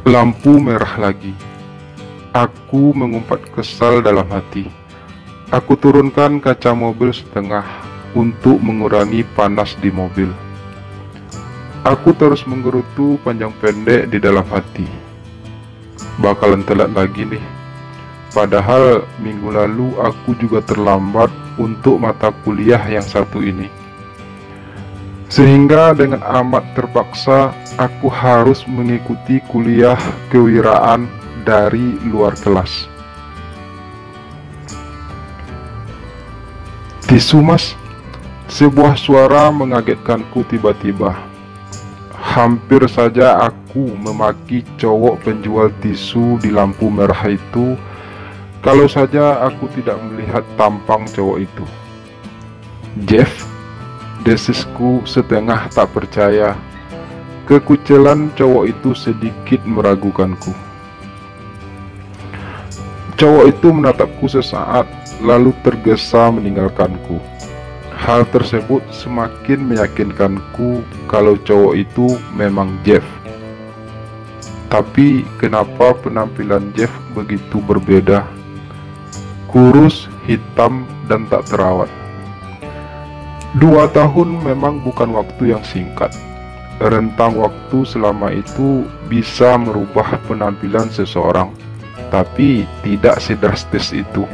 Lampu merah lagi. Aku mengumpat kesal dalam hati. Aku turunkan kaca mobil setengah untuk mengurangi panas di mobil. Aku terus menggerutu panjang pendek di dalam hati. Bakalan telat lagi nih. Padahal minggu lalu aku juga terlambat untuk mata kuliah yang satu ini. Sehingga dengan amat terpaksa aku harus mengikuti kuliah kewiraan dari luar kelas. Tisu mas, sebuah suara mengagetkanku tiba-tiba. Hampir saja aku memaki cowok penjual tisu di lampu merah itu, kalau saja aku tidak melihat tampang cowok itu. Jeff, desisku setengah tak percaya. Kekucelan cowok itu sedikit meragukanku. Cowok itu menatapku sesaat, lalu tergesa meninggalkanku. Hal tersebut semakin meyakinkanku kalau cowok itu memang Jeff. Tapi kenapa penampilan Jeff begitu berbeda? Kurus, hitam, dan tak terawat. 2 tahun memang bukan waktu yang singkat. Rentang waktu selama itu bisa merubah penampilan seseorang, tapi tidak sedrastis itu.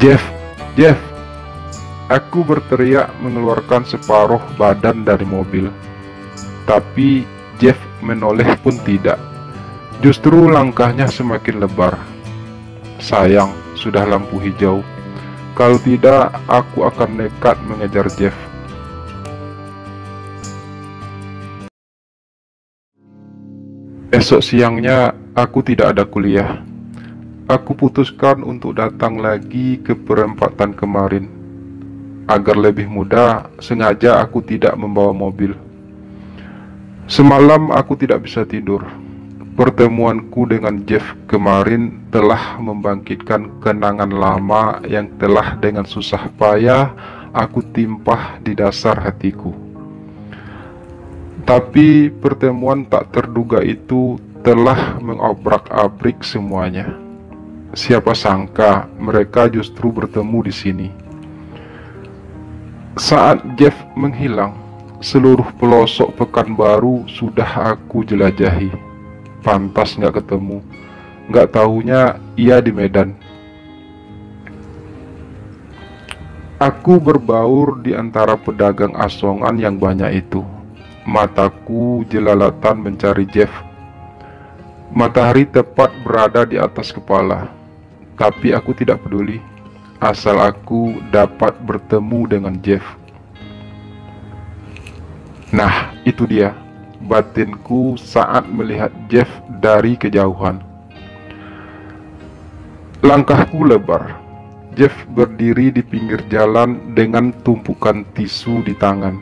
Jeff, Jeff! Aku berteriak mengeluarkan separuh badan dari mobil. Tapi Jeff menoleh pun tidak. Justru langkahnya semakin lebar. Sayang, sudah lampu hijau. Kalau tidak, aku akan nekat mengejar Jeff. Esok siangnya, aku tidak ada kuliah. Aku putuskan untuk datang lagi ke perempatan kemarin. Agar lebih mudah, sengaja aku tidak membawa mobil. Semalam aku tidak bisa tidur. Pertemuanku dengan Jeff kemarin telah membangkitkan kenangan lama yang telah dengan susah payah aku timpah di dasar hatiku. Tapi pertemuan tak terduga itu telah mengobrak-abrik semuanya. Siapa sangka mereka justru bertemu di sini. Saat Jeff menghilang, seluruh pelosok Pekanbaru sudah aku jelajahi. Pantas nggak ketemu. Nggak tahunya ia di Medan. Aku berbaur di antara pedagang asongan yang banyak itu. Mataku jelalatan mencari Jeff. Matahari tepat berada di atas kepala. Tapi aku tidak peduli, asal aku dapat bertemu dengan Jeff. Nah, itu dia batinku saat melihat Jeff dari kejauhan. Langkahku lebar. Jeff berdiri di pinggir jalan dengan tumpukan tisu di tangan,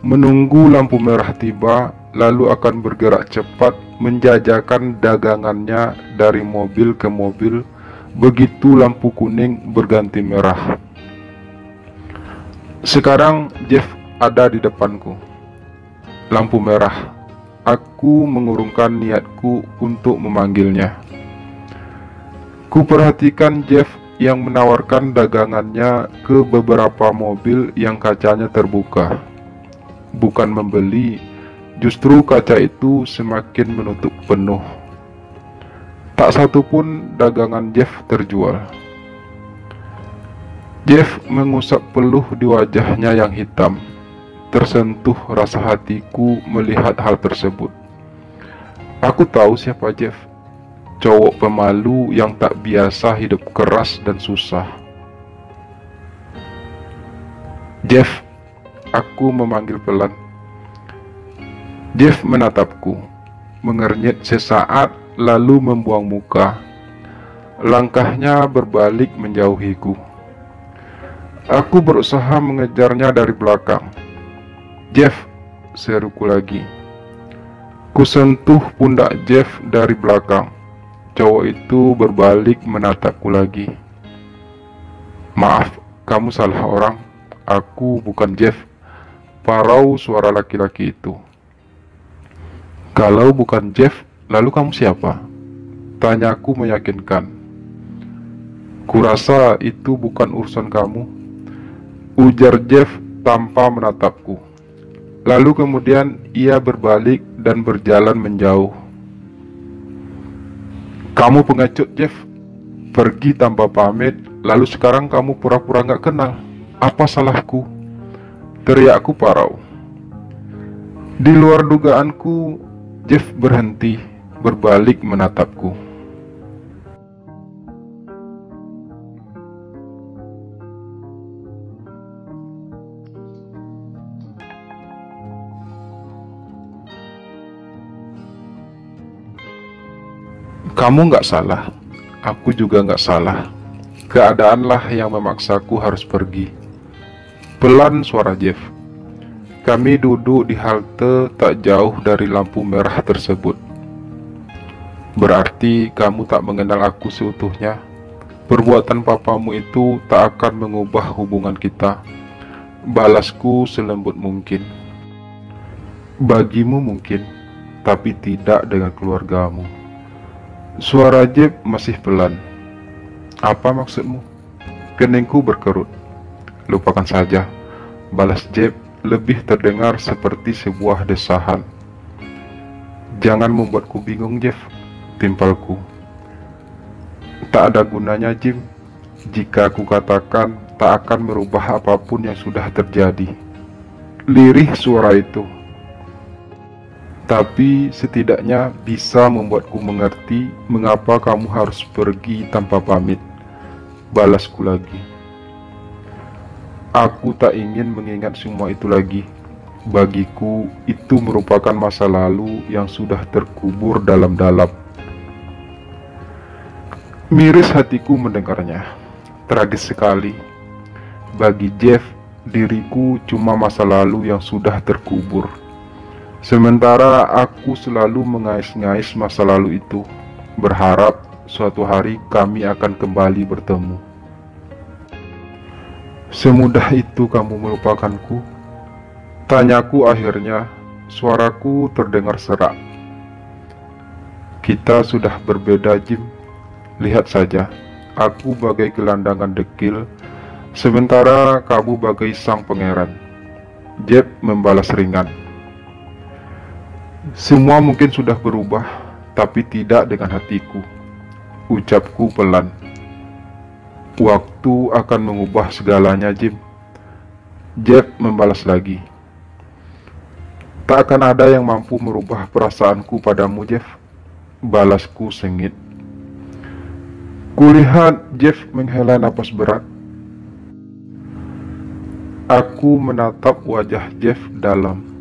menunggu lampu merah tiba, lalu akan bergerak cepat menjajakan dagangannya dari mobil ke mobil begitu lampu kuning berganti merah. Sekarang Jeff ada di depanku. Lampu merah. Aku mengurungkan niatku untuk memanggilnya. Kuperhatikan Jeff yang menawarkan dagangannya ke beberapa mobil yang kacanya terbuka. Bukan membeli, justru kaca itu semakin menutup penuh. Tak satu pun dagangan Jeff terjual. Jeff mengusap peluh di wajahnya yang hitam. Tersentuh rasa hatiku melihat hal tersebut. Aku tahu siapa Jeff. Cowok pemalu yang tak biasa hidup keras dan susah. Jeff, aku memanggil pelan. Jeff menatapku, mengernyit sesaat lalu membuang muka. Langkahnya berbalik menjauhiku. Aku berusaha mengejarnya dari belakang. Jeff, seruku lagi. Kusentuh pundak Jeff dari belakang. Cowok itu berbalik menatapku lagi. Maaf, kamu salah orang. Aku bukan Jeff. Parau suara laki-laki itu. Kalau bukan Jeff, lalu kamu siapa? Tanyaku meyakinkan. Kurasa itu bukan urusan kamu, ujar Jeff tanpa menatapku. Lalu kemudian ia berbalik dan berjalan menjauh. Kamu pengecut, Jeff. Pergi tanpa pamit, lalu sekarang kamu pura-pura gak kenal. Apa salahku? Teriakku parau. Di luar dugaanku, Jeff berhenti, berbalik menatapku. Kamu gak salah, aku juga gak salah. Keadaanlah yang memaksaku harus pergi. Pelan suara Jeff. Kami duduk di halte tak jauh dari lampu merah tersebut. Berarti kamu tak mengenal aku seutuhnya. Perbuatan papamu itu tak akan mengubah hubungan kita. Balasku selembut mungkin. Bagimu mungkin, tapi tidak dengan keluargamu. Suara Jeff masih pelan. Apa maksudmu? Keningku berkerut. Lupakan saja, balas Jeff lebih terdengar seperti sebuah desahan. Jangan membuatku bingung, Jeff, timpalku. Tak ada gunanya, Jim, jika aku katakan tak akan merubah apapun yang sudah terjadi. Lirih suara itu. Tapi setidaknya bisa membuatku mengerti mengapa kamu harus pergi tanpa pamit. Balasku lagi. Aku tak ingin mengingat semua itu lagi. Bagiku itu merupakan masa lalu yang sudah terkubur dalam-dalam. Miris hatiku mendengarnya. Tragis sekali. Bagi Jeff, diriku cuma masa lalu yang sudah terkubur. Sementara aku selalu mengais-ngais masa lalu itu, berharap suatu hari kami akan kembali bertemu. Semudah itu kamu melupakanku? Tanyaku akhirnya, suaraku terdengar serak. Kita sudah berbeda, Jim. Lihat saja, aku bagai gelandangan dekil, sementara kamu bagai sang pangeran. Jeff membalas ringan. Semua mungkin sudah berubah, tapi tidak dengan hatiku. Ucapku pelan. Waktu akan mengubah segalanya, Jim. Jeff membalas lagi. Tak akan ada yang mampu merubah perasaanku padamu, Jeff. Balasku sengit. Kulihat Jeff menghela napas berat. Aku menatap wajah Jeff dalam.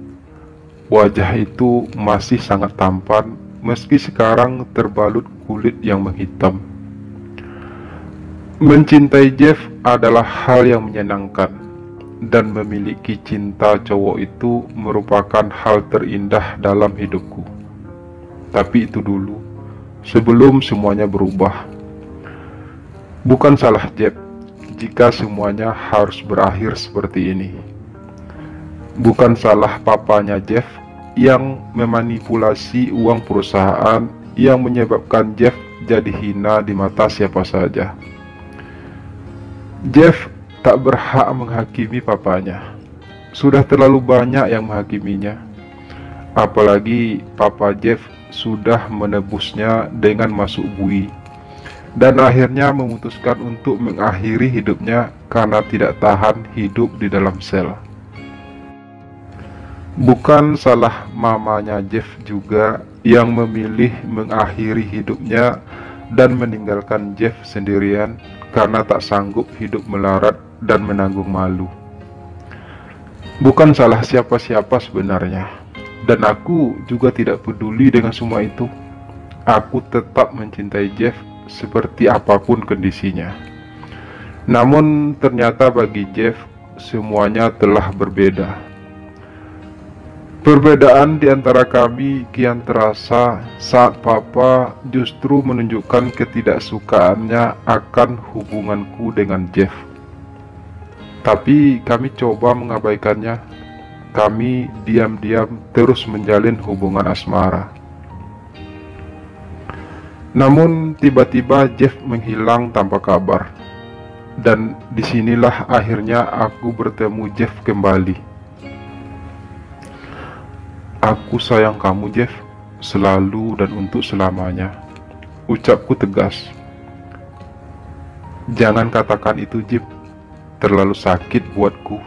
Wajah itu masih sangat tampan, meski sekarang terbalut kulit yang menghitam. Mencintai Jeff adalah hal yang menyenangkan, dan memiliki cinta cowok itu merupakan hal terindah dalam hidupku. Tapi itu dulu, sebelum semuanya berubah. Bukan salah Jeff jika semuanya harus berakhir seperti ini. Bukan salah papanya Jeff yang memanipulasi uang perusahaan yang menyebabkan Jeff jadi hina di mata siapa saja. Jeff tak berhak menghakimi papanya. Sudah terlalu banyak yang menghakiminya. Apalagi papa Jeff sudah menebusnya dengan masuk bui, dan akhirnya memutuskan untuk mengakhiri hidupnya karena tidak tahan hidup di dalam sel. Bukan salah mamanya Jeff juga yang memilih mengakhiri hidupnya dan meninggalkan Jeff sendirian karena tak sanggup hidup melarat dan menanggung malu. Bukan salah siapa-siapa sebenarnya, dan aku juga tidak peduli dengan semua itu. Aku tetap mencintai Jeff seperti apapun kondisinya. Namun ternyata bagi Jeff semuanya telah berbeda. Perbedaan di antara kami kian terasa saat papa justru menunjukkan ketidaksukaannya akan hubunganku dengan Jeff. Tapi kami coba mengabaikannya. Kami diam-diam terus menjalin hubungan asmara. Namun tiba-tiba Jeff menghilang tanpa kabar. Dan disinilah akhirnya aku bertemu Jeff kembali. "Aku sayang kamu, Jeff, selalu dan untuk selamanya," ucapku tegas. "Jangan katakan itu, Jeff, terlalu sakit buatku,"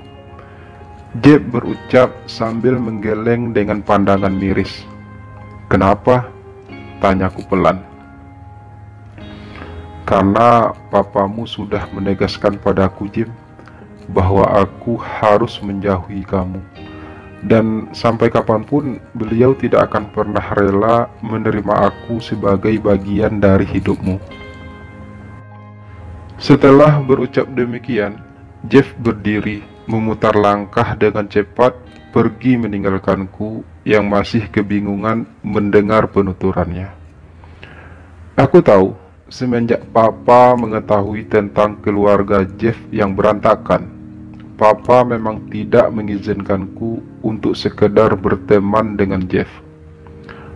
Jeff berucap sambil menggeleng dengan pandangan miris. "Kenapa?" tanyaku pelan. "Karena papamu sudah menegaskan padaku, Jeff, bahwa aku harus menjauhi kamu. Dan sampai kapanpun beliau tidak akan pernah rela menerima aku sebagai bagian dari hidupmu." Setelah berucap demikian, Jeff berdiri, memutar langkah dengan cepat, pergi meninggalkanku yang masih kebingungan mendengar penuturannya. Aku tahu, semenjak Papa mengetahui tentang keluarga Jeff yang berantakan, Papa memang tidak mengizinkanku untuk sekedar berteman dengan Jeff.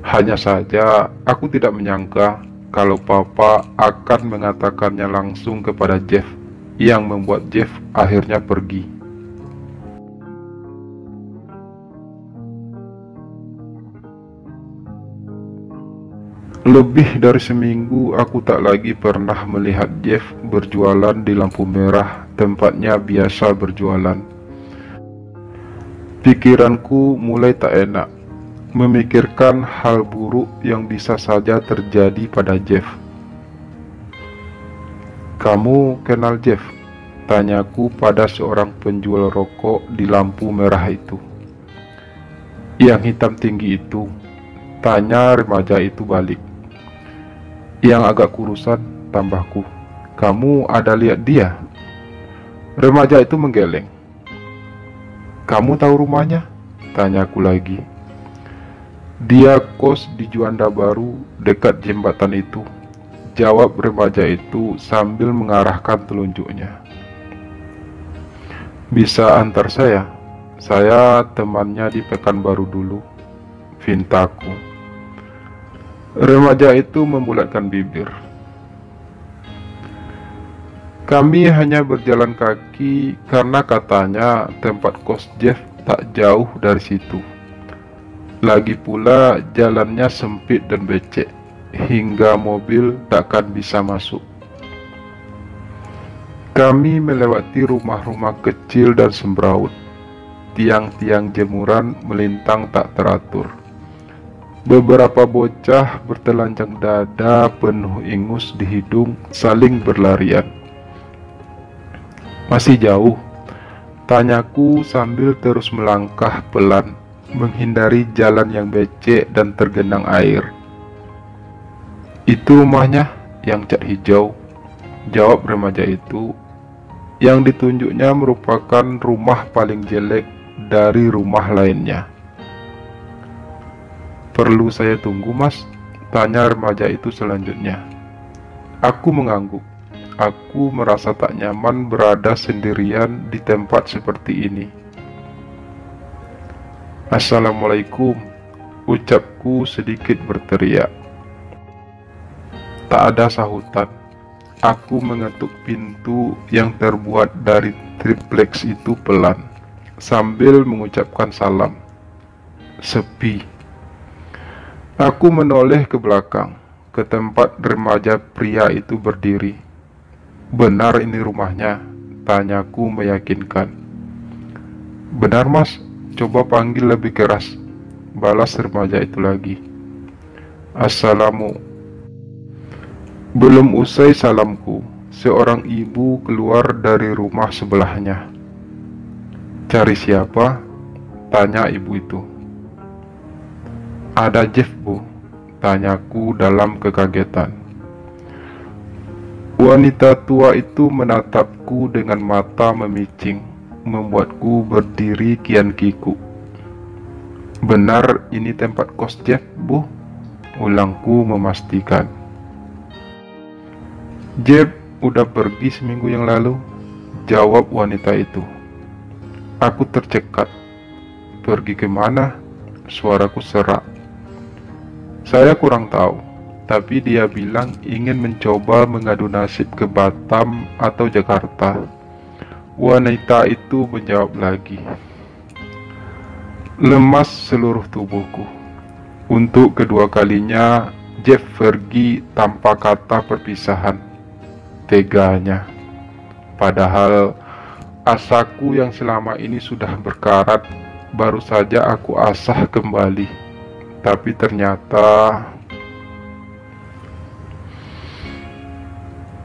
Hanya saja, aku tidak menyangka kalau Papa akan mengatakannya langsung kepada Jeff, yang membuat Jeff akhirnya pergi. Lebih dari seminggu aku tak lagi pernah melihat Jeff berjualan di lampu merah tempatnya biasa berjualan. Pikiranku mulai tak enak, memikirkan hal buruk yang bisa saja terjadi pada Jeff. "Kamu kenal Jeff?" tanyaku pada seorang penjual rokok di lampu merah itu. "Yang hitam tinggi itu?" tanya remaja itu balik. "Yang agak kurusan," tambahku. "Kamu ada lihat dia?" Remaja itu menggeleng. "Kamu tahu rumahnya?" tanyaku lagi. "Dia kos di Juanda Baru dekat jembatan itu," jawab remaja itu sambil mengarahkan telunjuknya. "Bisa antar saya? Saya temannya di Pekanbaru dulu," pintaku. Remaja itu membulatkan bibir. "Kami hanya berjalan kaki karena katanya tempat kos Jeff tak jauh dari situ. Lagi pula jalannya sempit dan becek, hingga mobil takkan bisa masuk. Kami melewati rumah-rumah kecil dan sembraut. Tiang-tiang jemuran melintang tak teratur. Beberapa bocah bertelanjang dada penuh ingus di hidung saling berlarian." "Masih jauh?" tanyaku sambil terus melangkah pelan, menghindari jalan yang becek dan tergenang air. "Itu rumahnya yang cat hijau," jawab remaja itu. Yang ditunjuknya merupakan rumah paling jelek dari rumah lainnya. "Perlu saya tunggu, Mas?" tanya remaja itu selanjutnya. Aku mengangguk. Aku merasa tak nyaman berada sendirian di tempat seperti ini. "Assalamualaikum," ucapku sedikit berteriak. Tak ada sahutan. Aku mengetuk pintu yang terbuat dari triplex itu pelan, sambil mengucapkan salam. Sepi. Aku menoleh ke belakang, ke tempat remaja pria itu berdiri. "Benar ini rumahnya?" tanyaku meyakinkan. "Benar, Mas, coba panggil lebih keras," balas remaja itu lagi. "Assalamu." Belum usai salamku, seorang ibu keluar dari rumah sebelahnya. "Cari siapa?" tanya ibu itu. "Ada Jeff, Bu," tanyaku dalam kekagetan. Wanita tua itu menatapku dengan mata memicing, membuatku berdiri kian kikuk. "Benar ini tempat kos Jeff, Bu?" ulangku memastikan. "Jeff udah pergi seminggu yang lalu," jawab wanita itu. Aku tercekat. Pergi kemana? Suaraku serak. Saya kurang tahu, tapi dia bilang ingin mencoba mengadu nasib ke Batam atau Jakarta. Wanita itu menjawab lagi. Lemas seluruh tubuhku. Untuk kedua kalinya, Jeff pergi tanpa kata perpisahan. Teganya. Padahal asaku yang selama ini sudah berkarat, baru saja aku asah kembali. Tapi ternyata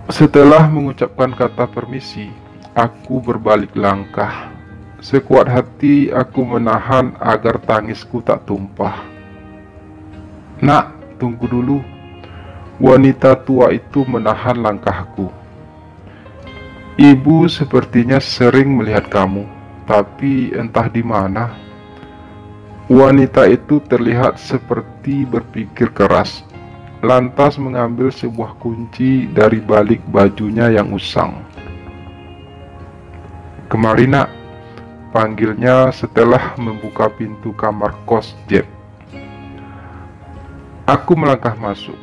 setelah mengucapkan kata permisi, aku berbalik langkah. Sekuat hati aku menahan agar tangisku tak tumpah. Nak, tunggu dulu. Wanita tua itu menahan langkahku. Ibu sepertinya sering melihat kamu, tapi entah di mana. Wanita itu terlihat seperti berpikir keras, lantas mengambil sebuah kunci dari balik bajunya yang usang. Kemari nak, panggilnya setelah membuka pintu kamar kos Jeff. Aku melangkah masuk.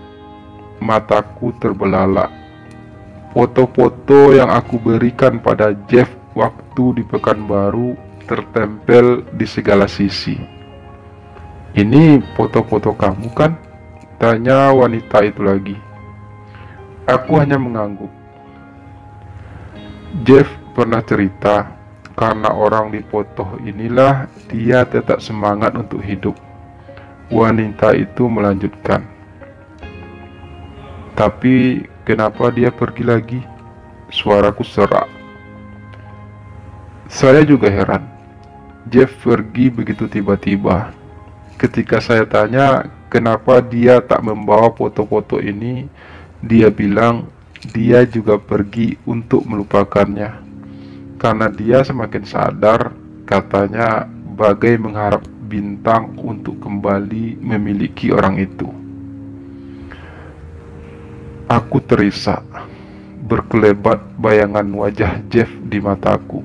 Mataku terbelalak. Foto-foto yang aku berikan pada Jeff waktu di Pekanbaru tertempel di segala sisi. Ini foto-foto kamu kan? Tanya wanita itu lagi. Aku hanya mengangguk. Jeff pernah cerita, karena orang di foto inilah dia tetap semangat untuk hidup. Wanita itu melanjutkan. Tapi kenapa dia pergi lagi? Suaraku serak. Saya juga heran. Jeff pergi begitu tiba-tiba. Ketika saya tanya kenapa dia tak membawa foto-foto ini, dia bilang dia juga pergi untuk melupakannya. Karena dia semakin sadar, katanya bagai mengharap bintang untuk kembali memiliki orang itu. Aku terisak, berkelebat bayangan wajah Jeff di mataku.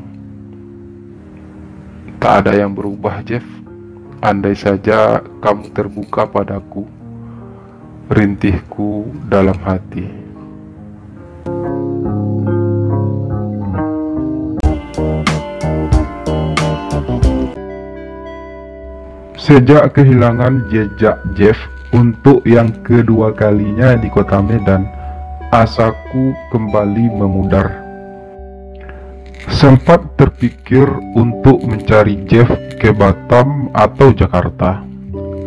Tak ada yang berubah, Jeff. Andai saja kamu terbuka padaku. Rintihku dalam hati. Sejak kehilangan jejak Jeff untuk yang kedua kalinya di kota Medan, asaku kembali memudar. Sempat terpikir untuk mencari Jeff ke Batam atau Jakarta.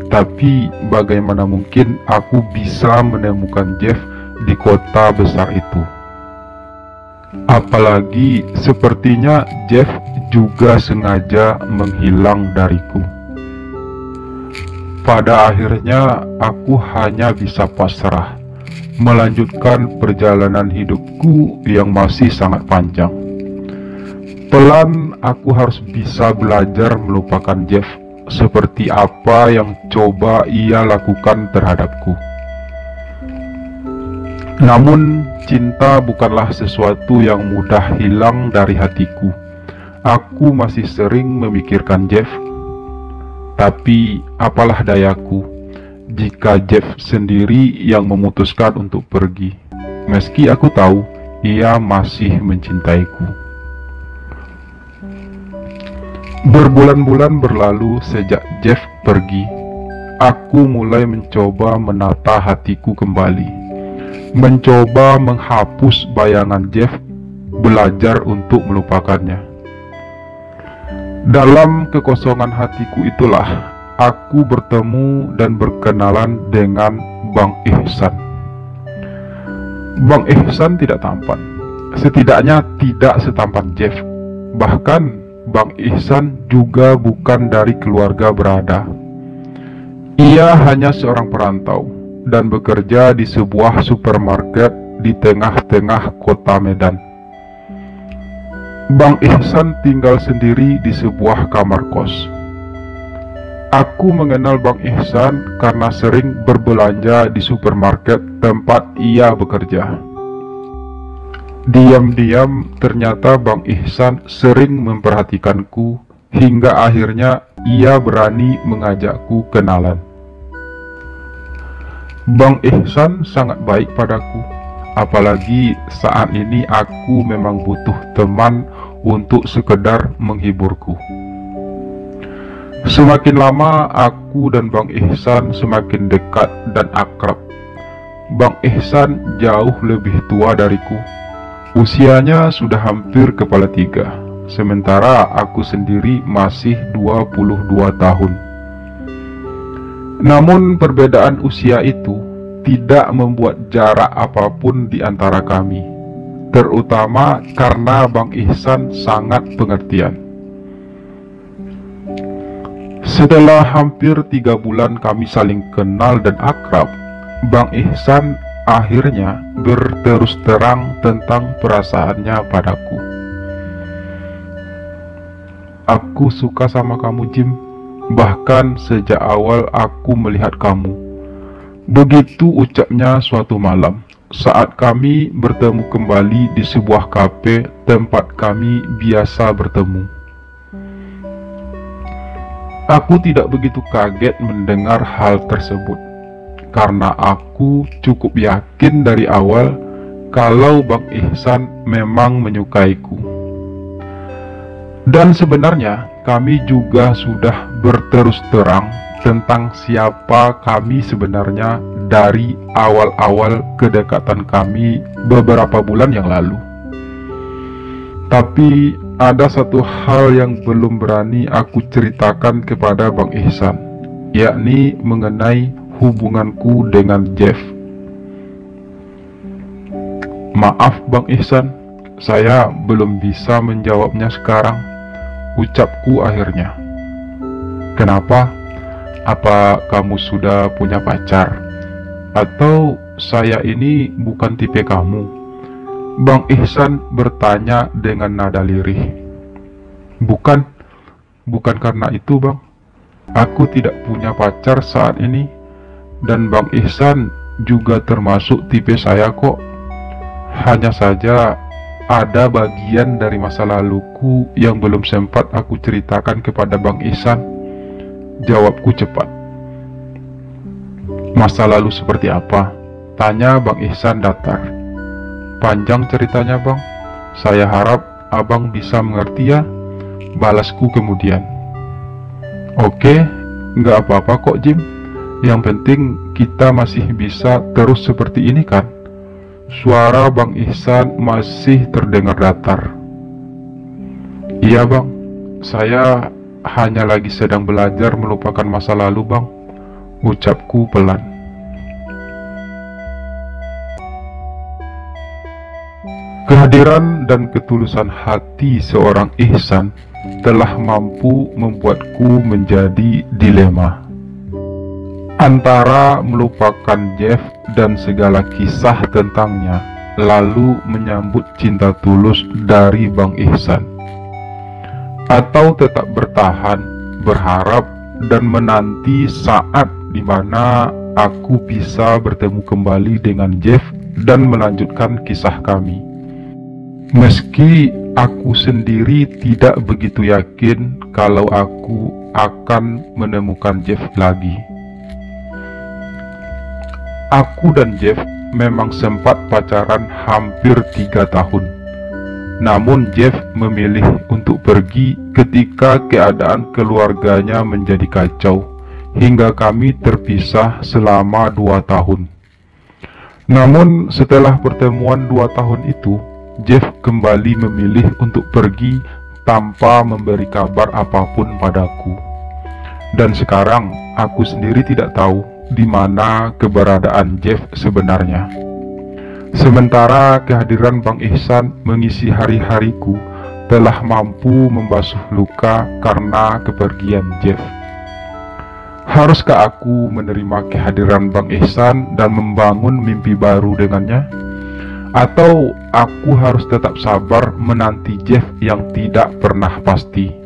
Tapi bagaimana mungkin aku bisa menemukan Jeff di kota besar itu? Apalagi sepertinya Jeff juga sengaja menghilang dariku. Pada akhirnya aku hanya bisa pasrah, melanjutkan perjalanan hidupku yang masih sangat panjang. Pelan aku harus bisa belajar melupakan Jeff seperti apa yang coba ia lakukan terhadapku. Namun cinta bukanlah sesuatu yang mudah hilang dari hatiku. Aku masih sering memikirkan Jeff. Tapi apalah dayaku jika Jeff sendiri yang memutuskan untuk pergi, meski aku tahu ia masih mencintaiku. Berbulan-bulan berlalu sejak Jeff pergi. Aku mulai mencoba menata hatiku kembali, mencoba menghapus bayangan Jeff, belajar untuk melupakannya. Dalam kekosongan hatiku itulah aku bertemu dan berkenalan dengan Bang Ihsan. Bang Ihsan tidak tampan, setidaknya tidak setampan Jeff. Bahkan Bang Ihsan juga bukan dari keluarga berada. Ia hanya seorang perantau dan bekerja di sebuah supermarket di tengah-tengah kota Medan. Bang Ihsan tinggal sendiri di sebuah kamar kos. Aku mengenal Bang Ihsan karena sering berbelanja di supermarket tempat ia bekerja. Diam-diam ternyata Bang Ihsan sering memperhatikanku hingga akhirnya ia berani mengajakku kenalan. Bang Ihsan sangat baik padaku, apalagi saat ini aku memang butuh teman untuk sekedar menghiburku. Semakin lama aku dan Bang Ihsan semakin dekat dan akrab. Bang Ihsan jauh lebih tua dariku. Usianya sudah hampir kepala 3, sementara aku sendiri masih 22 tahun. Namun perbedaan usia itu tidak membuat jarak apapun di antara kami, terutama karena Bang Ihsan sangat pengertian. Setelah hampir 3 bulan kami saling kenal dan akrab, Bang Ihsan akhirnya berterus terang tentang perasaannya padaku. Aku suka sama kamu, Jim. Bahkan sejak awal aku melihat kamu. Begitu ucapnya suatu malam saat kami bertemu kembali di sebuah kafe tempat kami biasa bertemu. Aku tidak begitu kaget mendengar hal tersebut, karena aku cukup yakin dari awal kalau Bang Ihsan memang menyukaiku. Dan sebenarnya kami juga sudah berterus terang tentang siapa kami sebenarnya dari awal-awal kedekatan kami beberapa bulan yang lalu. Tapi ada satu hal yang belum berani aku ceritakan kepada Bang Ihsan, yakni mengenai hubunganku dengan Jeff. Maaf Bang Ihsan, saya belum bisa menjawabnya sekarang, ucapku akhirnya. Kenapa? Apa kamu sudah punya pacar? Atau saya ini bukan tipe kamu? Bang Ihsan bertanya dengan nada lirih. Bukan karena itu Bang. Aku tidak punya pacar saat ini. Dan Bang Ihsan juga termasuk tipe saya kok. Hanya saja ada bagian dari masa laluku yang belum sempat aku ceritakan kepada Bang Ihsan. Jawabku cepat. Masa lalu seperti apa? Tanya Bang Ihsan datar. Panjang ceritanya Bang. Saya harap Abang bisa mengerti ya, balasku kemudian. Oke, nggak apa-apa kok Jim. Yang penting kita masih bisa terus seperti ini kan? Suara Bang Ihsan masih terdengar datar. Iya Bang, saya hanya lagi sedang belajar melupakan masa lalu Bang, ucapku pelan. Kehadiran dan ketulusan hati seorang Ihsan telah mampu membuatku menjadi dilema antara melupakan Jeff dan segala kisah tentangnya, lalu menyambut cinta tulus dari Bang Ihsan, atau tetap bertahan, berharap, dan menanti saat dimana aku bisa bertemu kembali dengan Jeff dan melanjutkan kisah kami. Meski aku sendiri tidak begitu yakin kalau aku akan menemukan Jeff lagi. Aku dan Jeff memang sempat pacaran hampir 3 tahun. Namun Jeff memilih untuk pergi ketika keadaan keluarganya menjadi kacau, hingga kami terpisah selama 2 tahun. Namun setelah pertemuan 2 tahun itu, Jeff kembali memilih untuk pergi tanpa memberi kabar apapun padaku. Dan sekarang aku sendiri tidak tahu di mana keberadaan Jeff sebenarnya. Sementara kehadiran Bang Ihsan mengisi hari-hariku telah mampu membasuh luka karena kepergian Jeff. Haruskah aku menerima kehadiran Bang Ihsan dan membangun mimpi baru dengannya? Atau aku harus tetap sabar menanti Jeff yang tidak pernah pasti?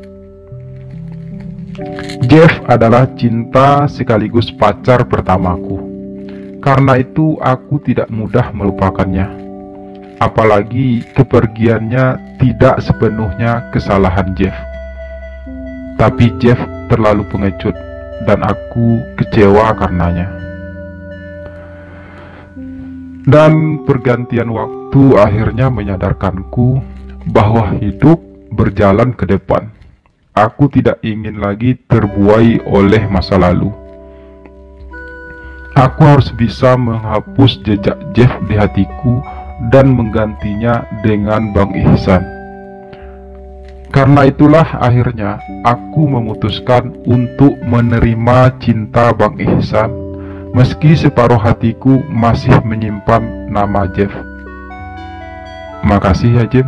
Jeff adalah cinta sekaligus pacar pertamaku. Karena itu aku tidak mudah melupakannya. Apalagi kepergiannya tidak sepenuhnya kesalahan Jeff. Tapi Jeff terlalu pengecut dan aku kecewa karenanya. Dan pergantian waktu akhirnya menyadarkanku bahwa hidup berjalan ke depan. Aku tidak ingin lagi terbuai oleh masa lalu. Aku harus bisa menghapus jejak Jeff di hatiku dan menggantinya dengan Bang Ihsan. Karena itulah akhirnya aku memutuskan untuk menerima cinta Bang Ihsan, meski separuh hatiku masih menyimpan nama Jeff. Makasih ya Jim,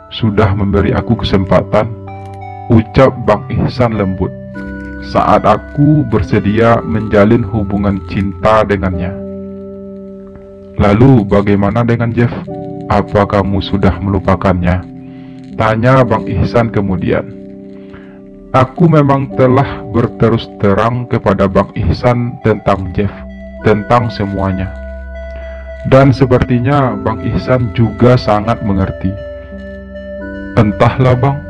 sudah memberi aku kesempatan, ucap Bang Ihsan lembut saat aku bersedia menjalin hubungan cinta dengannya. Lalu bagaimana dengan Jeff? Apa kamu sudah melupakannya? Tanya Bang Ihsan kemudian. Aku memang telah berterus terang kepada Bang Ihsan tentang Jeff, tentang semuanya. Dan sepertinya Bang Ihsan juga sangat mengerti. Entahlah Bang,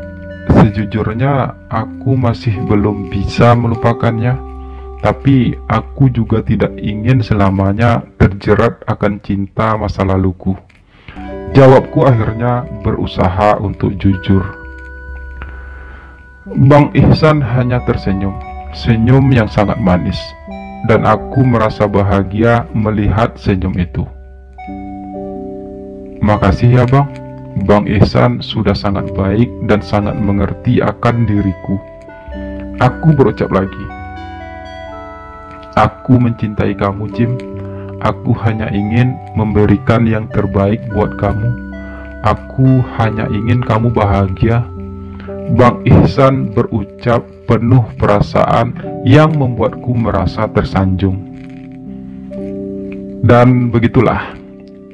sejujurnya aku masih belum bisa melupakannya, tapi aku juga tidak ingin selamanya terjerat akan cinta masa laluku. Jawabku akhirnya berusaha untuk jujur. Bang Ihsan hanya tersenyum, senyum yang sangat manis, dan aku merasa bahagia melihat senyum itu. Makasih ya Bang, Bang Ihsan sudah sangat baik dan sangat mengerti akan diriku. Aku berucap lagi. Aku mencintai kamu Jim. Aku hanya ingin memberikan yang terbaik buat kamu. Aku hanya ingin kamu bahagia. Bang Ihsan berucap penuh perasaan yang membuatku merasa tersanjung. Dan begitulah,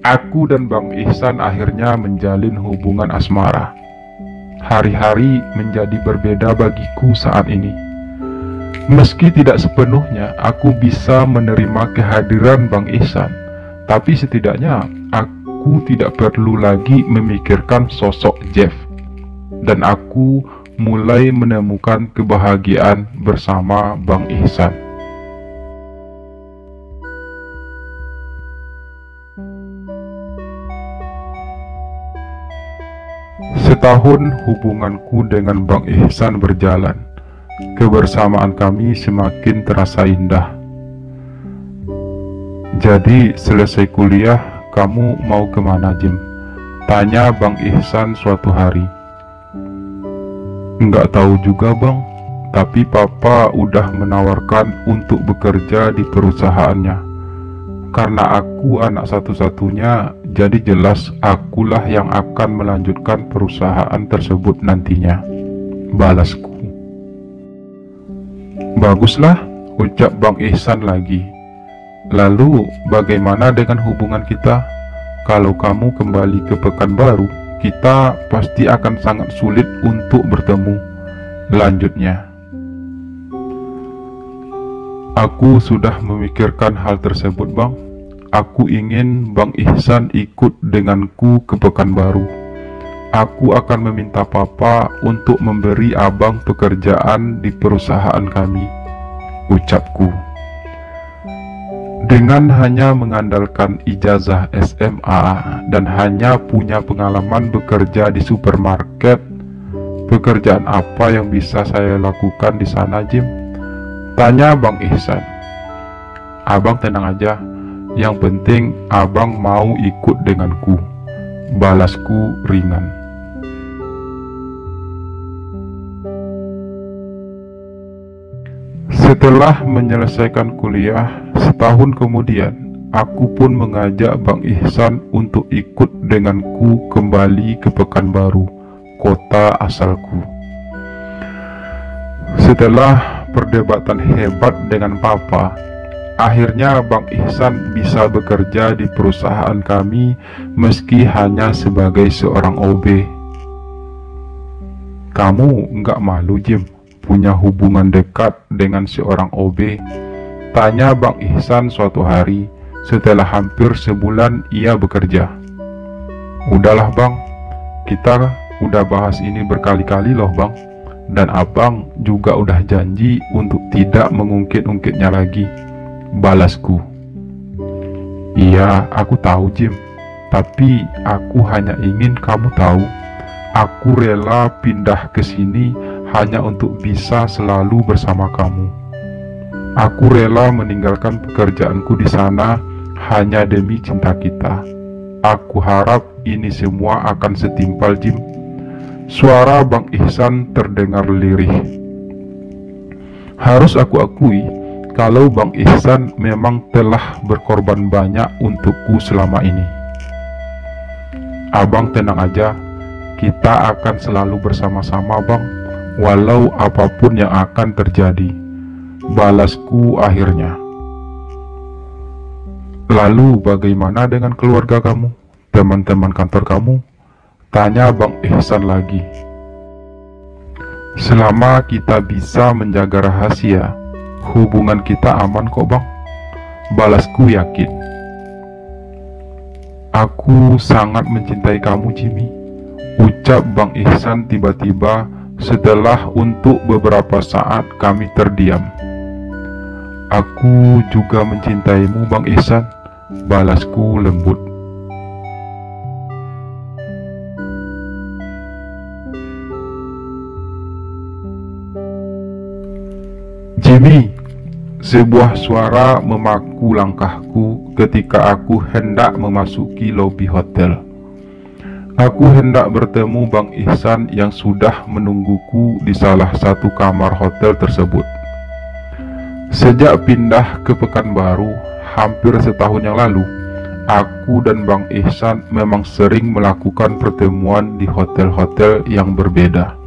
aku dan Bang Ihsan akhirnya menjalin hubungan asmara. Hari-hari menjadi berbeda bagiku saat ini. Meski tidak sepenuhnya aku bisa menerima kehadiran Bang Ihsan, tapi setidaknya aku tidak perlu lagi memikirkan sosok Jeff. Dan aku mulai menemukan kebahagiaan bersama Bang Ihsan. Setahun hubunganku dengan Bang Ihsan berjalan. Kebersamaan kami semakin terasa indah. Jadi selesai kuliah, kamu mau kemana Jim? Tanya Bang Ihsan suatu hari. Enggak tahu juga Bang, tapi Papa udah menawarkan untuk bekerja di perusahaannya. Karena aku anak satu-satunya, jadi jelas akulah yang akan melanjutkan perusahaan tersebut nantinya, balasku. Baguslah, ucap Bang Ihsan lagi. Lalu bagaimana dengan hubungan kita? Kalau kamu kembali ke Pekanbaru, kita pasti akan sangat sulit untuk bertemu. Lanjutnya. Aku sudah memikirkan hal tersebut Bang. Aku ingin Bang Ihsan ikut denganku ke Pekanbaru. Aku akan meminta Papa untuk memberi Abang pekerjaan di perusahaan kami, ucapku. Dengan hanya mengandalkan ijazah SMA dan hanya punya pengalaman bekerja di supermarket, pekerjaan apa yang bisa saya lakukan di sana Jim? Tanya Bang Ihsan. Abang tenang aja, yang penting Abang mau ikut denganku, balasku ringan. Setelah menyelesaikan kuliah, setahun kemudian, aku pun mengajak Bang Ihsan untuk ikut denganku kembali ke Pekanbaru, kota asalku. Setelah perdebatan hebat dengan Papa, akhirnya Bang Ihsan bisa bekerja di perusahaan kami meski hanya sebagai seorang OB. Kamu nggak malu Jim? Punya hubungan dekat dengan seorang OB? Tanya Bang Ihsan suatu hari setelah hampir sebulan ia bekerja. Udahlah Bang, kita udah bahas ini berkali-kali loh Bang, dan abang juga udah janji untuk tidak mengungkit-ungkitnya lagi, balasku. Iya, aku tahu Jim, tapi aku hanya ingin kamu tahu, aku rela pindah ke sini hanya untuk bisa selalu bersama kamu. Aku rela meninggalkan pekerjaanku di sana hanya demi cinta kita. Aku harap ini semua akan setimpal Jim. Suara Bang Ihsan terdengar lirih. Harus aku akui, kalau Bang Ihsan memang telah berkorban banyak untukku selama ini. Abang tenang aja, kita akan selalu bersama-sama Bang, walau apapun yang akan terjadi, balasku akhirnya. Lalu bagaimana dengan keluarga kamu, teman-teman kantor kamu? Tanya Bang Ihsan lagi. Selama kita bisa menjaga rahasia, hubungan kita aman kok Bang, balasku yakin. Aku sangat mencintai kamu Jimmy, ucap Bang Ihsan tiba-tiba setelah untuk beberapa saat kami terdiam. Aku juga mencintaimu Bang Ihsan, balasku lembut. Jimmy, sebuah suara memaku langkahku ketika aku hendak memasuki lobi hotel. Aku hendak bertemu Bang Ihsan yang sudah menungguku di salah satu kamar hotel tersebut. Sejak pindah ke Pekanbaru hampir setahun yang lalu, aku dan Bang Ihsan memang sering melakukan pertemuan di hotel-hotel yang berbeda.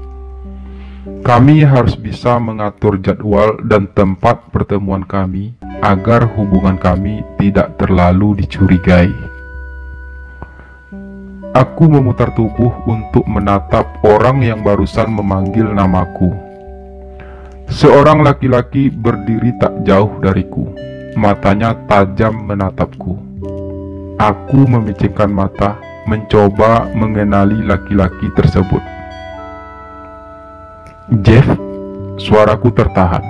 Kami harus bisa mengatur jadwal dan tempat pertemuan kami agar hubungan kami tidak terlalu dicurigai. Aku memutar tubuh untuk menatap orang yang barusan memanggil namaku. Seorang laki-laki berdiri tak jauh dariku, matanya tajam menatapku. Aku memicingkan mata, mencoba mengenali laki-laki tersebut. Jeff, suaraku tertahan.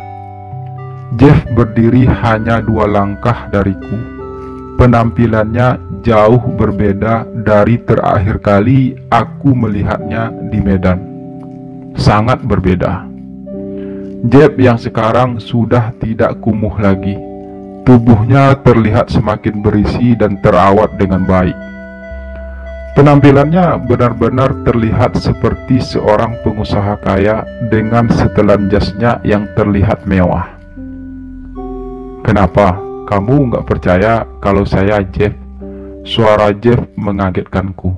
Jeff berdiri hanya 2 langkah dariku. Penampilannya jauh berbeda dari terakhir kali aku melihatnya di Medan. Sangat berbeda. Jeff yang sekarang sudah tidak kumuh lagi. Tubuhnya terlihat semakin berisi dan terawat dengan baik. Penampilannya benar-benar terlihat seperti seorang pengusaha kaya dengan setelan jasnya yang terlihat mewah. Kenapa? Kamu nggak percaya kalau saya Jeff? Suara Jeff mengagetkanku.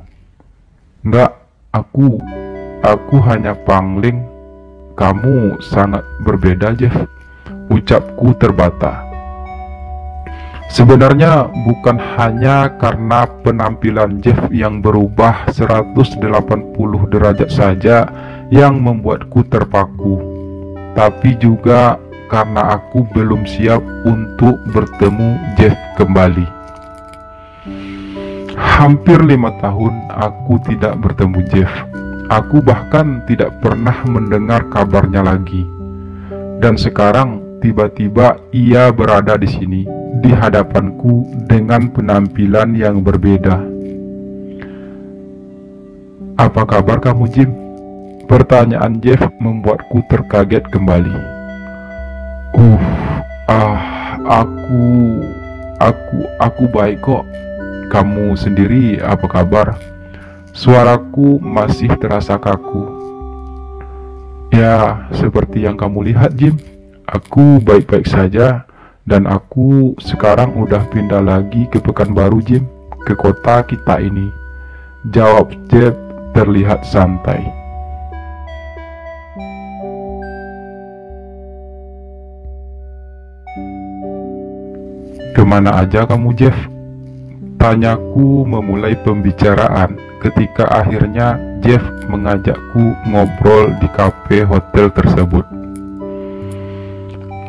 Nggak, aku hanya pangling. Kamu sangat berbeda Jeff, ucapku terbata. Sebenarnya bukan hanya karena penampilan Jeff yang berubah 180 derajat saja yang membuatku terpaku, tapi juga karena aku belum siap untuk bertemu Jeff kembali. Hampir 5 tahun aku tidak bertemu Jeff. Aku bahkan tidak pernah mendengar kabarnya lagi. Dan sekarang tiba-tiba ia berada di sini, di hadapanku dengan penampilan yang berbeda. Apa kabar kamu Jim? Pertanyaan Jeff membuatku terkaget kembali. Aku baik kok. Kamu sendiri apa kabar? Suaraku masih terasa kaku. Ya, seperti yang kamu lihat Jim, aku baik-baik saja. Dan aku sekarang udah pindah lagi ke Pekanbaru Jim, ke kota kita ini, jawab Jeff terlihat santai. Kemana aja kamu Jeff? Tanyaku memulai pembicaraan ketika akhirnya Jeff mengajakku ngobrol di kafe hotel tersebut.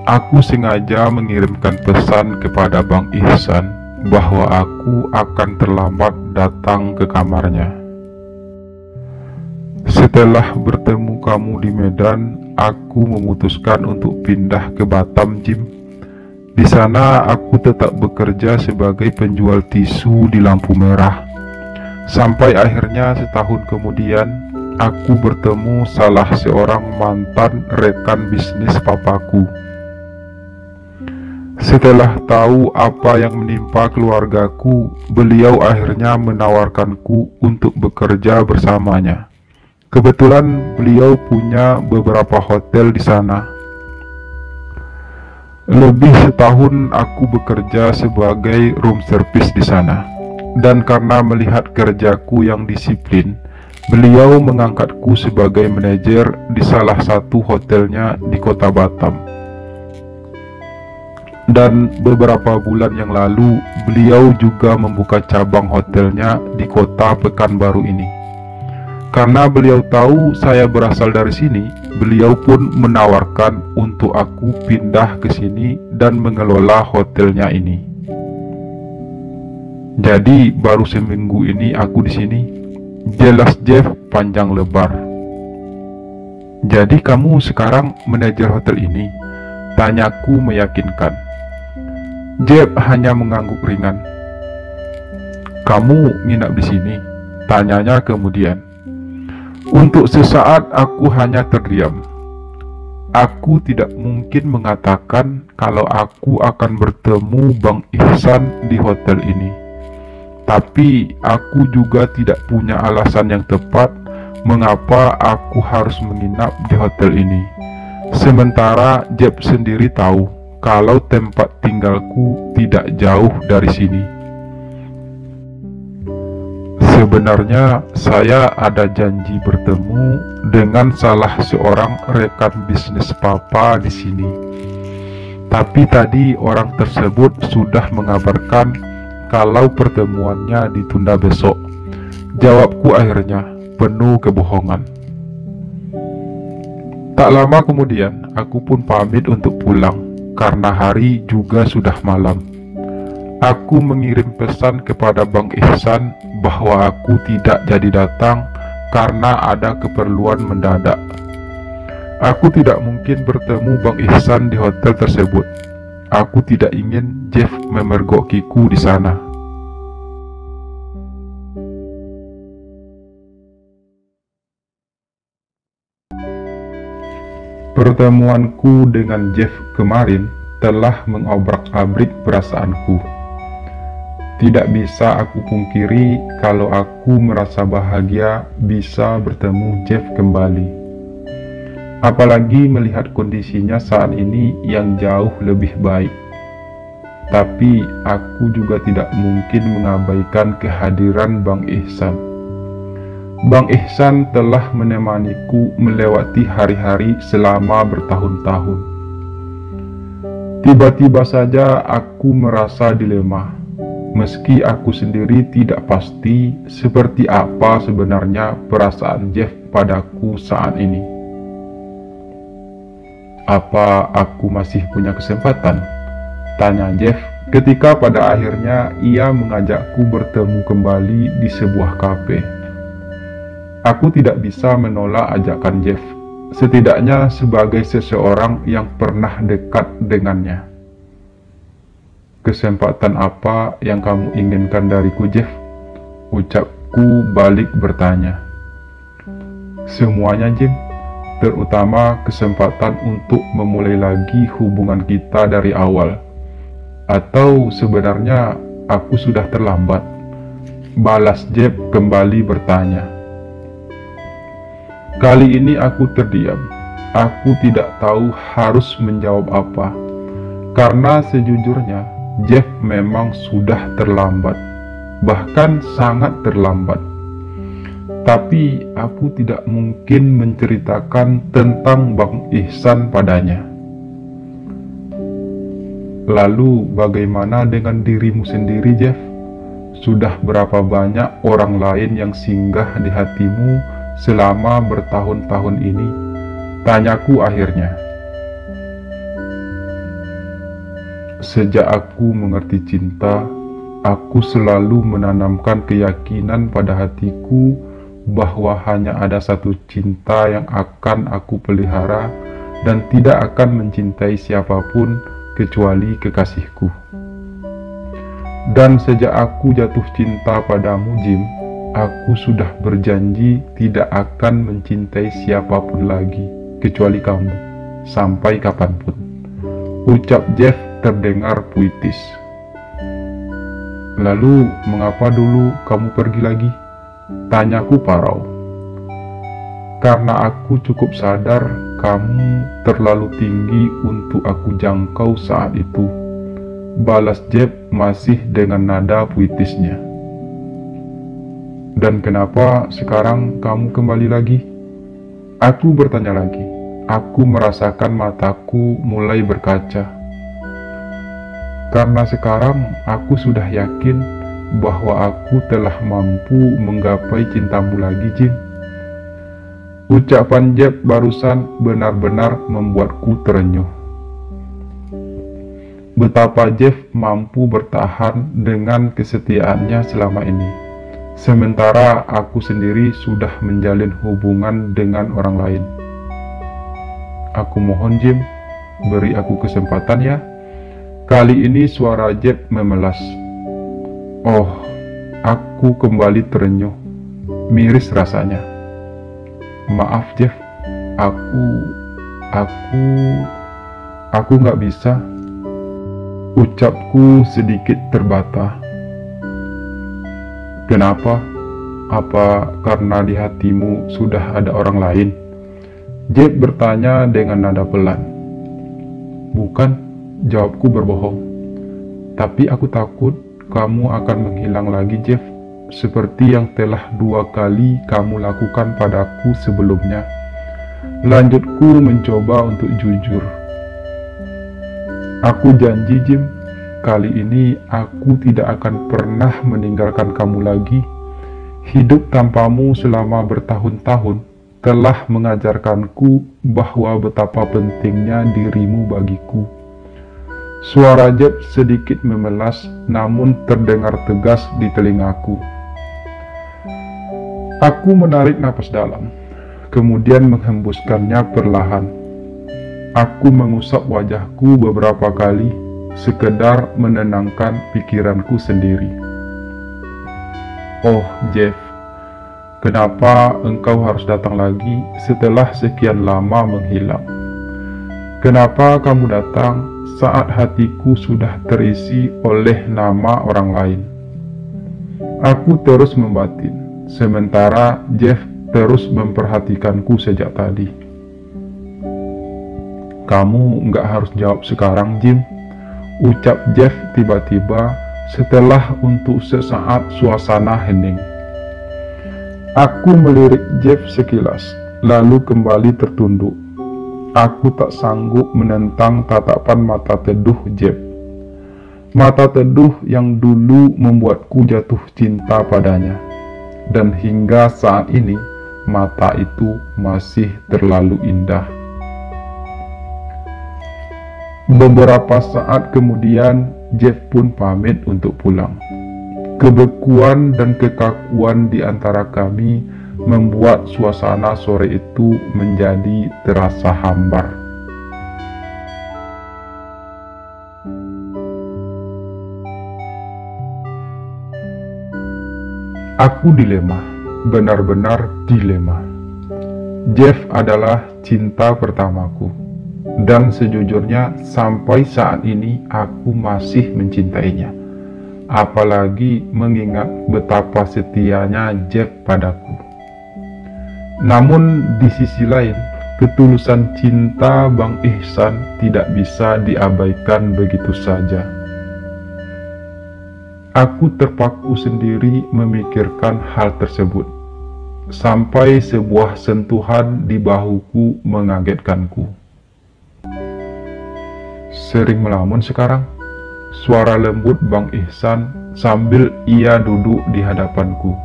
Aku sengaja mengirimkan pesan kepada Bang Ihsan bahwa aku akan terlambat datang ke kamarnya. Setelah bertemu kamu di Medan, aku memutuskan untuk pindah ke Batam, Jim. Di sana aku tetap bekerja sebagai penjual tisu di lampu merah. Sampai akhirnya setahun kemudian, aku bertemu salah seorang mantan rekan bisnis papaku. Setelah tahu apa yang menimpa keluargaku, beliau akhirnya menawarkanku untuk bekerja bersamanya. Kebetulan beliau punya beberapa hotel di sana. Lebih setahun aku bekerja sebagai room service di sana. Dan karena melihat kerjaku yang disiplin, beliau mengangkatku sebagai manajer di salah satu hotelnya di kota Batam. Dan beberapa bulan yang lalu, beliau juga membuka cabang hotelnya di kota Pekanbaru ini. Karena beliau tahu saya berasal dari sini, beliau pun menawarkan untuk aku pindah ke sini dan mengelola hotelnya ini. Jadi baru seminggu ini aku di sini. Jelas Jeff panjang lebar. Jadi kamu sekarang manajer hotel ini? Tanyaku meyakinkan. Jeff hanya mengangguk ringan. Kamu nginap di sini? Tanyanya kemudian. Untuk sesaat aku hanya terdiam. Aku tidak mungkin mengatakan kalau aku akan bertemu Bang Ihsan di hotel ini. Tapi aku juga tidak punya alasan yang tepat mengapa aku harus menginap di hotel ini. Sementara Jeb sendiri tahu kalau tempat tinggalku tidak jauh dari sini. Sebenarnya saya ada janji bertemu dengan salah seorang rekan bisnis papa di sini. Tapi tadi orang tersebut sudah mengabarkan kalau pertemuannya ditunda besok. Jawabku akhirnya penuh kebohongan. Tak lama kemudian aku pun pamit untuk pulang karena hari juga sudah malam. Aku mengirim pesan kepada Bang Ihsan bahwa aku tidak jadi datang karena ada keperluan mendadak. Aku tidak mungkin bertemu Bang Ihsan di hotel tersebut. Aku tidak ingin Jeff memergokiku di sana. Pertemuanku dengan Jeff kemarin telah mengobrak-abrik perasaanku. Tidak bisa aku pungkiri kalau aku merasa bahagia bisa bertemu Jeff kembali. Apalagi melihat kondisinya saat ini yang jauh lebih baik. Tapi aku juga tidak mungkin mengabaikan kehadiran Bang Ihsan. Bang Ihsan telah menemaniku melewati hari-hari selama bertahun-tahun. Tiba-tiba saja aku merasa dilema. Meski aku sendiri tidak pasti seperti apa sebenarnya perasaan Jeff padaku saat ini. Apa aku masih punya kesempatan? Tanya Jeff ketika pada akhirnya ia mengajakku bertemu kembali di sebuah kafe. Aku tidak bisa menolak ajakan Jeff, setidaknya sebagai seseorang yang pernah dekat dengannya. Kesempatan apa yang kamu inginkan dariku, Jeff? Ucapku balik bertanya. Semuanya, Jim. Terutama kesempatan untuk memulai lagi hubungan kita dari awal. Atau sebenarnya aku sudah terlambat? Balas Jeff kembali bertanya. Kali ini aku terdiam. Aku tidak tahu harus menjawab apa. Karena sejujurnya Jeff memang sudah terlambat, bahkan sangat terlambat. Tapi aku tidak mungkin menceritakan tentang Bang Ihsan padanya. Lalu bagaimana dengan dirimu sendiri, Jeff? Sudah berapa banyak orang lain yang singgah di hatimu selama bertahun-tahun ini? Tanyaku akhirnya. Sejak aku mengerti cinta, aku selalu menanamkan keyakinan pada hatiku bahwa hanya ada satu cinta yang akan aku pelihara dan tidak akan mencintai siapapun kecuali kekasihku. Dan sejak aku jatuh cinta padamu, Jim, aku sudah berjanji tidak akan mencintai siapapun lagi kecuali kamu, sampai kapanpun. Ucap Jeff terdengar puitis. Lalu, mengapa dulu kamu pergi lagi? Tanyaku parau. Karena aku cukup sadar kamu terlalu tinggi untuk aku jangkau saat itu, balas Jeff masih dengan nada puitisnya. Dan kenapa sekarang kamu kembali lagi? Aku bertanya lagi. Aku merasakan mataku mulai berkaca. Karena sekarang aku sudah yakin bahwa aku telah mampu menggapai cintamu lagi, Jim. Ucapan Jeff barusan benar-benar membuatku terenyuh. Betapa Jeff mampu bertahan dengan kesetiaannya selama ini, sementara aku sendiri sudah menjalin hubungan dengan orang lain. Aku mohon, Jim, beri aku kesempatan ya. Kali ini suara Jeff memelas. Oh, aku kembali terenyuh. Miris rasanya. Maaf, Jeff. Aku nggak bisa. Ucapku sedikit terbata. Kenapa? Apa karena di hatimu sudah ada orang lain? Jeff bertanya dengan nada pelan. Bukan. Jawabku berbohong. Tapi aku takut kamu akan menghilang lagi, Jeff, seperti yang telah 2 kali kamu lakukan padaku sebelumnya. Lanjutku mencoba untuk jujur. Aku janji, Jim, kali ini aku tidak akan pernah meninggalkan kamu lagi. Hidup tanpamu selama bertahun-tahun telah mengajarkanku bahwa betapa pentingnya dirimu bagiku. Suara Jeff sedikit memelas, namun terdengar tegas di telingaku. Aku menarik napas dalam, kemudian menghembuskannya perlahan. Aku mengusap wajahku beberapa kali, sekedar menenangkan pikiranku sendiri. Oh, Jeff, kenapa engkau harus datang lagi setelah sekian lama menghilang? Kenapa kamu datang saat hatiku sudah terisi oleh nama orang lain? Aku terus membatin, sementara Jeff terus memperhatikanku sejak tadi. Kamu nggak harus jawab sekarang, Jim, ucap Jeff tiba-tiba setelah untuk sesaat suasana hening. Aku melirik Jeff sekilas, lalu kembali tertunduk. Aku tak sanggup menentang tatapan mata teduh Jeff. Mata teduh yang dulu membuatku jatuh cinta padanya. Dan hingga saat ini, mata itu masih terlalu indah. Beberapa saat kemudian, Jeff pun pamit untuk pulang. Kebekuan dan kekakuan di antara kami membuat suasana sore itu menjadi terasa hambar. Aku dilema, benar-benar dilema. Jeff adalah cinta pertamaku, dan sejujurnya sampai saat ini aku masih mencintainya. Apalagi mengingat betapa setianya Jeff padaku. Namun di sisi lain, ketulusan cinta Bang Ihsan tidak bisa diabaikan begitu saja. Aku terpaku sendiri memikirkan hal tersebut, sampai sebuah sentuhan di bahuku mengagetkanku. Sering melamun sekarang, suara lembut Bang Ihsan sambil ia duduk di hadapanku.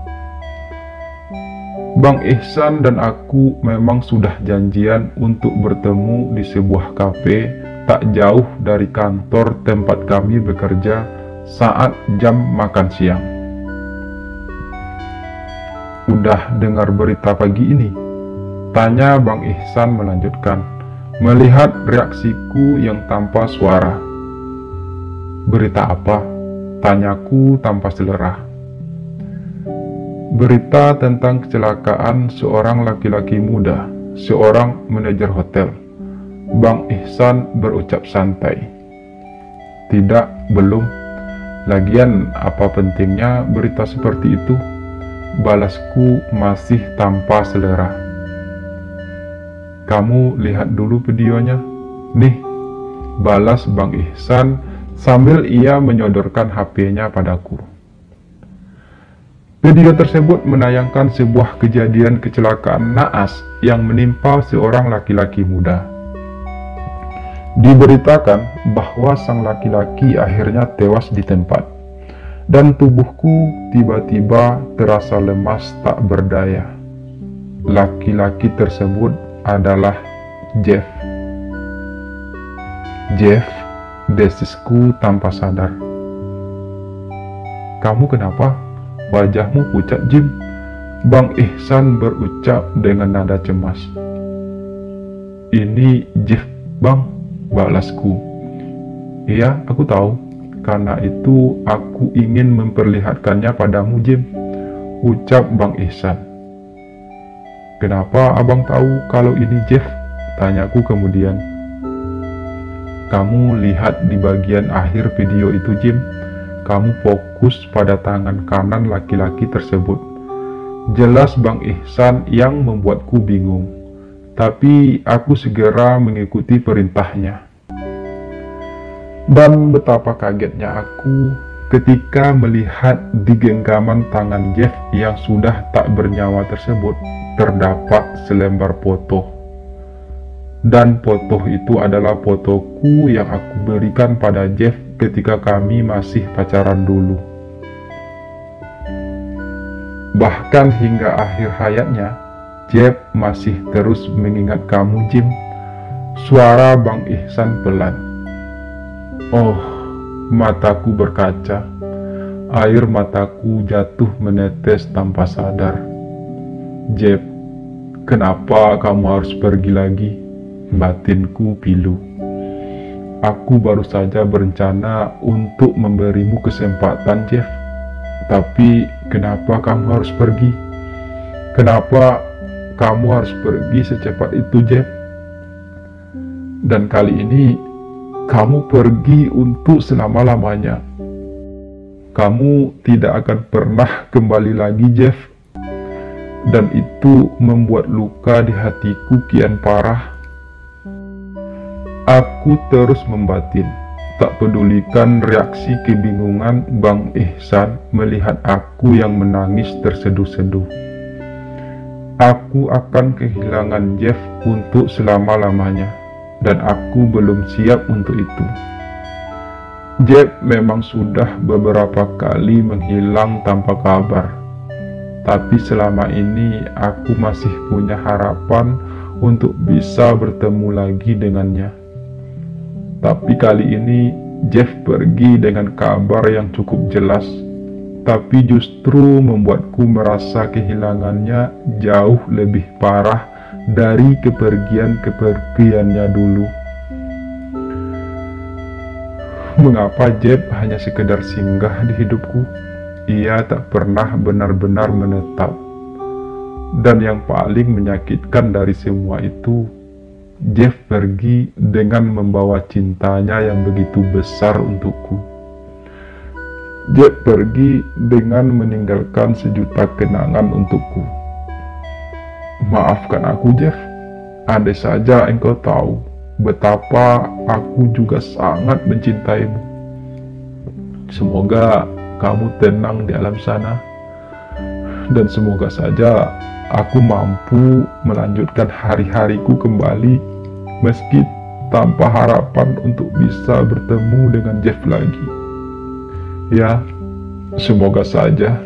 Bang Ihsan dan aku memang sudah janjian untuk bertemu di sebuah kafe tak jauh dari kantor tempat kami bekerja saat jam makan siang. udah dengar berita pagi ini?" tanya Bang Ihsan melanjutkan, melihat reaksiku yang tanpa suara. "Berita apa?" tanyaku tanpa selera. "Berita tentang kecelakaan seorang laki-laki muda, seorang manajer hotel," Bang Ihsan berucap santai. "Tidak, belum. Lagian apa pentingnya berita seperti itu?" balasku masih tanpa selera. "Kamu lihat dulu videonya. Nih," balas Bang Ihsan sambil ia menyodorkan HP-nya padaku. Video tersebut menayangkan sebuah kejadian kecelakaan naas yang menimpa seorang laki-laki muda. Diberitakan bahwa sang laki-laki akhirnya tewas di tempat, dan tubuhku tiba-tiba terasa lemas tak berdaya. Laki-laki tersebut adalah Jeff. "Jeff," desisku tanpa sadar. "Kamu kenapa? Wajahmu pucat, Jim," Bang Ihsan berucap dengan nada cemas. "Ini Jeff, Bang," balasku. "Iya, aku tahu. Karena itu aku ingin memperlihatkannya padamu, Jim," ucap Bang Ihsan. "Kenapa abang tahu kalau ini Jeff?" tanyaku kemudian. "Kamu lihat di bagian akhir video itu, Jim. Kamu fokus pada tangan kanan laki-laki tersebut," jelas Bang Ihsan yang membuatku bingung. Tapi aku segera mengikuti perintahnya. Dan betapa kagetnya aku ketika melihat di genggaman tangan Jeff yang sudah tak bernyawa tersebut terdapat selembar foto. Dan foto itu adalah fotoku yang aku berikan pada Jeff ketika kami masih pacaran dulu. Bahkan hingga akhir hayatnya, Jeff masih terus mengingat kamu, Jim. Suara Bang Ihsan pelan. Oh, mataku berkaca. Air mataku jatuh menetes tanpa sadar. "Jeff, kenapa kamu harus pergi lagi?" batinku pilu. "Aku baru saja berencana untuk memberimu kesempatan, Jeff. Tapi kenapa kamu harus pergi? Kenapa kamu harus pergi secepat itu, Jeff? Dan kali ini kamu pergi untuk selama-lamanya. Kamu tidak akan pernah kembali lagi, Jeff." Dan itu membuat luka di hatiku kian parah. Aku terus membatin, tak pedulikan reaksi kebingungan Bang Ihsan melihat aku yang menangis terseduh-seduh. Aku akan kehilangan Jeff untuk selama-lamanya, dan aku belum siap untuk itu. Jeff memang sudah beberapa kali menghilang tanpa kabar, tapi selama ini aku masih punya harapan untuk bisa bertemu lagi dengannya. Tapi kali ini Jeff pergi dengan kabar yang cukup jelas, tapi justru membuatku merasa kehilangannya jauh lebih parah dari kepergiannya dulu. Mengapa Jeff hanya sekedar singgah di hidupku? Ia tak pernah benar-benar menetap. Dan yang paling menyakitkan dari semua itu, Jeff pergi dengan membawa cintanya yang begitu besar untukku. Jeff pergi dengan meninggalkan sejuta kenangan untukku. Maafkan aku, Jeff. Andai saja engkau tahu betapa aku juga sangat mencintaimu. Semoga kamu tenang di alam sana. Dan semoga saja aku mampu melanjutkan hari-hariku kembali, meski tanpa harapan untuk bisa bertemu dengan Jeff lagi. Ya, semoga saja.